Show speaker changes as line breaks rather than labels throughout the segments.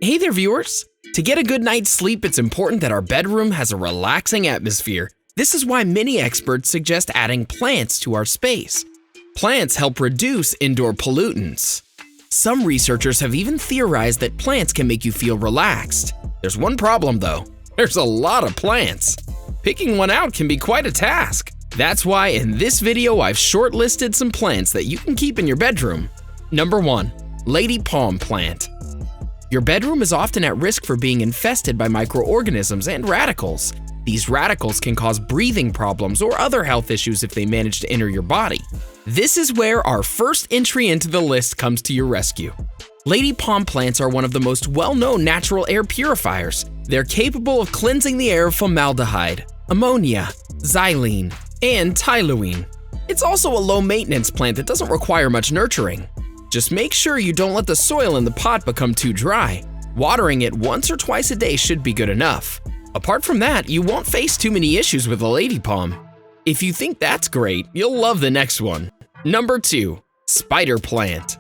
Hey there, viewers! To get a good night's sleep, it's important that our bedroom has a relaxing atmosphere. This is why many experts suggest adding plants to our space. Plants help reduce indoor pollutants. Some researchers have even theorized that plants can make you feel relaxed. There's one problem though. There's a lot of plants. Picking one out can be quite a task. That's why in this video I've shortlisted some plants that you can keep in your bedroom. Number 1. Lady Palm Plant. Your bedroom is often at risk for being infested by microorganisms and radicals. These radicals can cause breathing problems or other health issues if they manage to enter your body. This is where our first entry into the list comes to your rescue. Lady Palm plants are one of the most well-known natural air purifiers. They're capable of cleansing the air of formaldehyde, ammonia, xylene, and toluene. It's also a low-maintenance plant that doesn't require much nurturing. Just make sure you don't let the soil in the pot become too dry. Watering it once or twice a day should be good enough. Apart from that, you won't face too many issues with a lady palm. If you think that's great, you'll love the next one. Number 2. Spider Plant.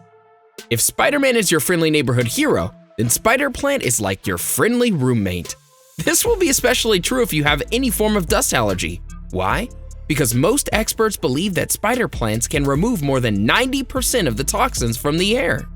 If Spider-Man is your friendly neighborhood hero, then Spider Plant is like your friendly roommate. This will be especially true if you have any form of dust allergy. Why? Because most experts believe that spider plants can remove more than 90% of the toxins from the air.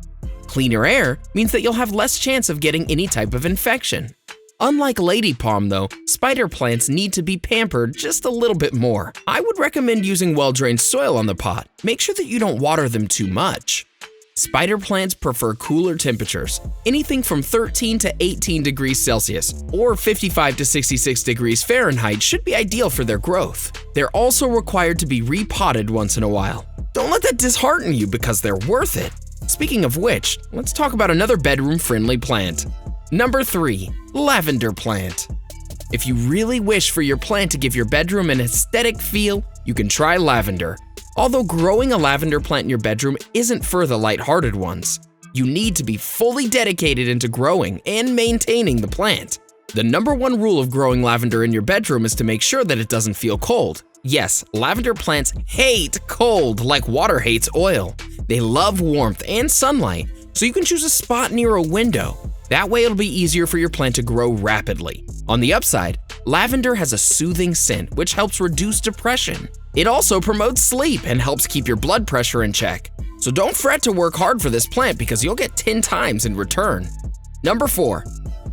Cleaner air means that you'll have less chance of getting any type of infection. Unlike lady palm though, spider plants need to be pampered just a little bit more. I would recommend using well-drained soil on the pot. Make sure that you don't water them too much. Spider plants prefer cooler temperatures, anything from 13 to 18 degrees Celsius or 55 to 66 degrees Fahrenheit should be ideal for their growth. They're also required to be repotted once in a while. Don't let that dishearten you because they're worth it. Speaking of which, let's talk about another bedroom-friendly plant. Number 3. Lavender Plant. If you really wish for your plant to give your bedroom an aesthetic feel, you can try lavender. Although growing a lavender plant in your bedroom isn't for the lighthearted ones. You need to be fully dedicated into growing and maintaining the plant. The number 1 rule of growing lavender in your bedroom is to make sure that it doesn't feel cold. Yes, lavender plants hate cold like water hates oil. They love warmth and sunlight, so you can choose a spot near a window. That way it'll be easier for your plant to grow rapidly. On the upside, lavender has a soothing scent which helps reduce depression. It also promotes sleep and helps keep your blood pressure in check. So don't fret to work hard for this plant because you'll get 10 times in return. Number 4.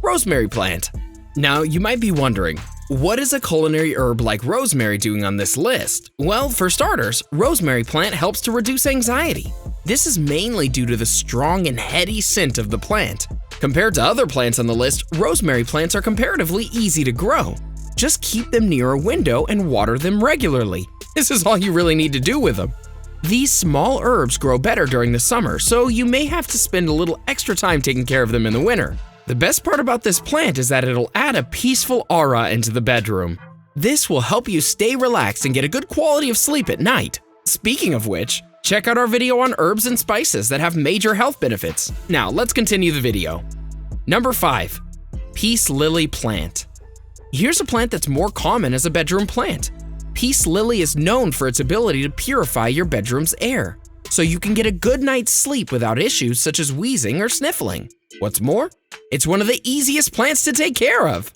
Rosemary Plant. Now you might be wondering, what is a culinary herb like rosemary doing on this list? Well, for starters, rosemary plant helps to reduce anxiety. This is mainly due to the strong and heady scent of the plant. Compared to other plants on the list, rosemary plants are comparatively easy to grow. Just keep them near a window and water them regularly. This is all you really need to do with them. These small herbs grow better during the summer, so you may have to spend a little extra time taking care of them in the winter. The best part about this plant is that it'll add a peaceful aura into the bedroom. This will help you stay relaxed and get a good quality of sleep at night. Speaking of which, check out our video on herbs and spices that have major health benefits. Now, let's continue the video. Number 5. Peace Lily Plant. Here's a plant that's more common as a bedroom plant. Peace lily is known for its ability to purify your bedroom's air, so you can get a good night's sleep without issues such as wheezing or sniffling. What's more, it's one of the easiest plants to take care of.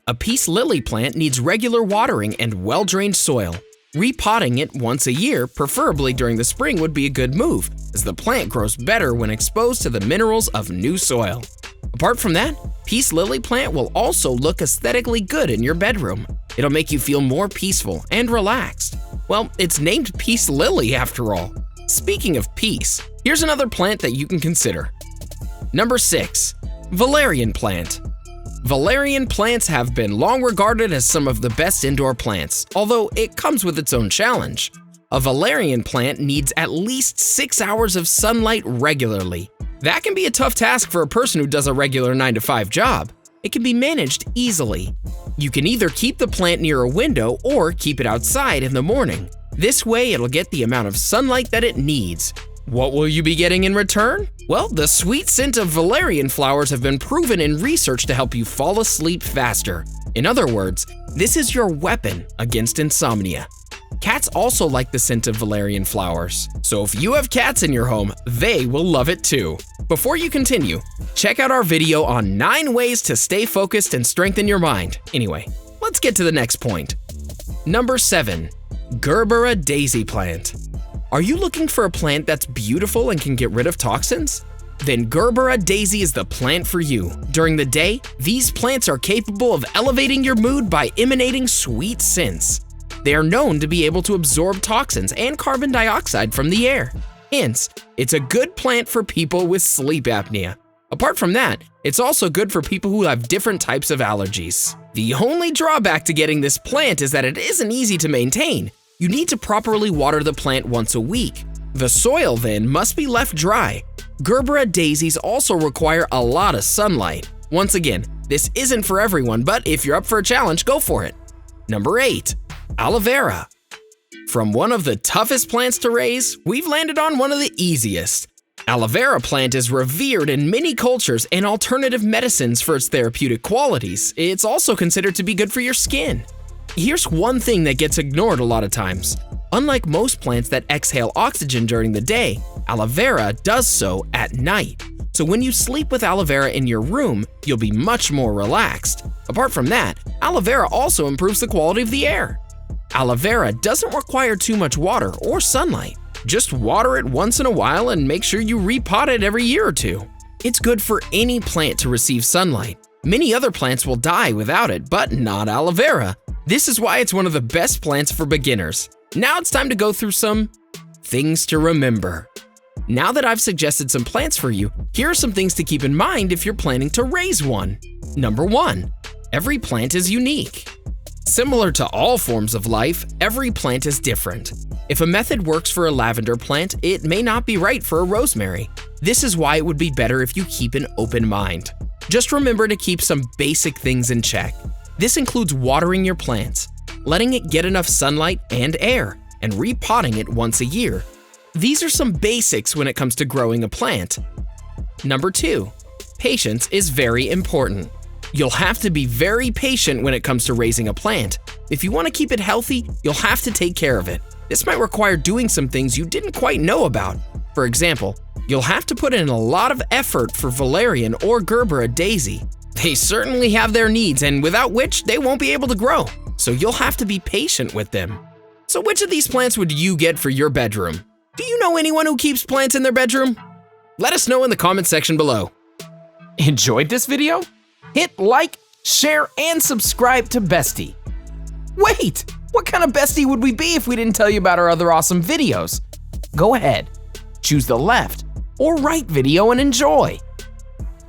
A peace lily plant needs regular watering and well-drained soil. Repotting it once a year, preferably during the spring, would be a good move, as the plant grows better when exposed to the minerals of new soil. Apart from that, peace lily plant will also look aesthetically good in your bedroom. It'll make you feel more peaceful and relaxed. Well, it's named peace lily after all. Speaking of peace, here's another plant that you can consider. Number 6. Valerian Plant. Valerian plants have been long regarded as some of the best indoor plants, although it comes with its own challenge. A valerian plant needs at least 6 hours of sunlight regularly. That can be a tough task for a person who does a regular 9-to-5 job. It can be managed easily. You can either keep the plant near a window or keep it outside in the morning. This way it'll get the amount of sunlight that it needs. What will you be getting in return? Well, the sweet scent of valerian flowers have been proven in research to help you fall asleep faster. In other words, this is your weapon against insomnia. Cats also like the scent of valerian flowers, so if you have cats in your home, they will love it too. Before you continue, check out our video on 9 ways to stay focused and strengthen your mind. Anyway, let's get to the next point. Number 7. Gerbera daisy plant. Are you looking for a plant that's beautiful and can get rid of toxins? Then Gerbera daisy is the plant for you. During the day, these plants are capable of elevating your mood by emanating sweet scents. They are known to be able to absorb toxins and carbon dioxide from the air. Hence, it's a good plant for people with sleep apnea. Apart from that, it's also good for people who have different types of allergies. The only drawback to getting this plant is that it isn't easy to maintain. You need to properly water the plant once a week. The soil then must be left dry. Gerbera daisies also require a lot of sunlight. Once again, this isn't for everyone, but if you're up for a challenge, go for it. Number 8. Aloe Vera. From one of the toughest plants to raise, we've landed on one of the easiest. Aloe Vera plant is revered in many cultures and alternative medicines for its therapeutic qualities. It's also considered to be good for your skin. Here's one thing that gets ignored a lot of times. Unlike most plants that exhale oxygen during the day, aloe vera does so at night. So when you sleep with aloe vera in your room, you'll be much more relaxed. Apart from that, aloe vera also improves the quality of the air. Aloe vera doesn't require too much water or sunlight. Just water it once in a while and make sure you repot it every year or 2. It's good for any plant to receive sunlight. Many other plants will die without it, but not aloe vera. This is why it's one of the best plants for beginners. Now it's time to go through some things to remember. Now that I've suggested some plants for you, here are some things to keep in mind if you're planning to raise one. Number 1. Every plant is unique. Similar to all forms of life, every plant is different. If a method works for a lavender plant, it may not be right for a rosemary. This is why it would be better if you keep an open mind. Just remember to keep some basic things in check. This includes watering your plants, letting it get enough sunlight and air, and repotting it once a year. These are some basics when it comes to growing a plant. Number 2. Patience is very important. You'll have to be very patient when it comes to raising a plant. If you want to keep it healthy, you'll have to take care of it. This might require doing some things you didn't quite know about. For example, you'll have to put in a lot of effort for valerian or Gerbera daisy. They certainly have their needs, and without which they won't be able to grow. So you'll have to be patient with them. So which of these plants would you get for your bedroom? Do you know anyone who keeps plants in their bedroom? Let us know in the comment section below. Enjoyed this video? Hit like, share, and subscribe to Bestie. Wait, what kind of Bestie would we be if we didn't tell you about our other awesome videos? Go ahead, choose the left or right video and enjoy.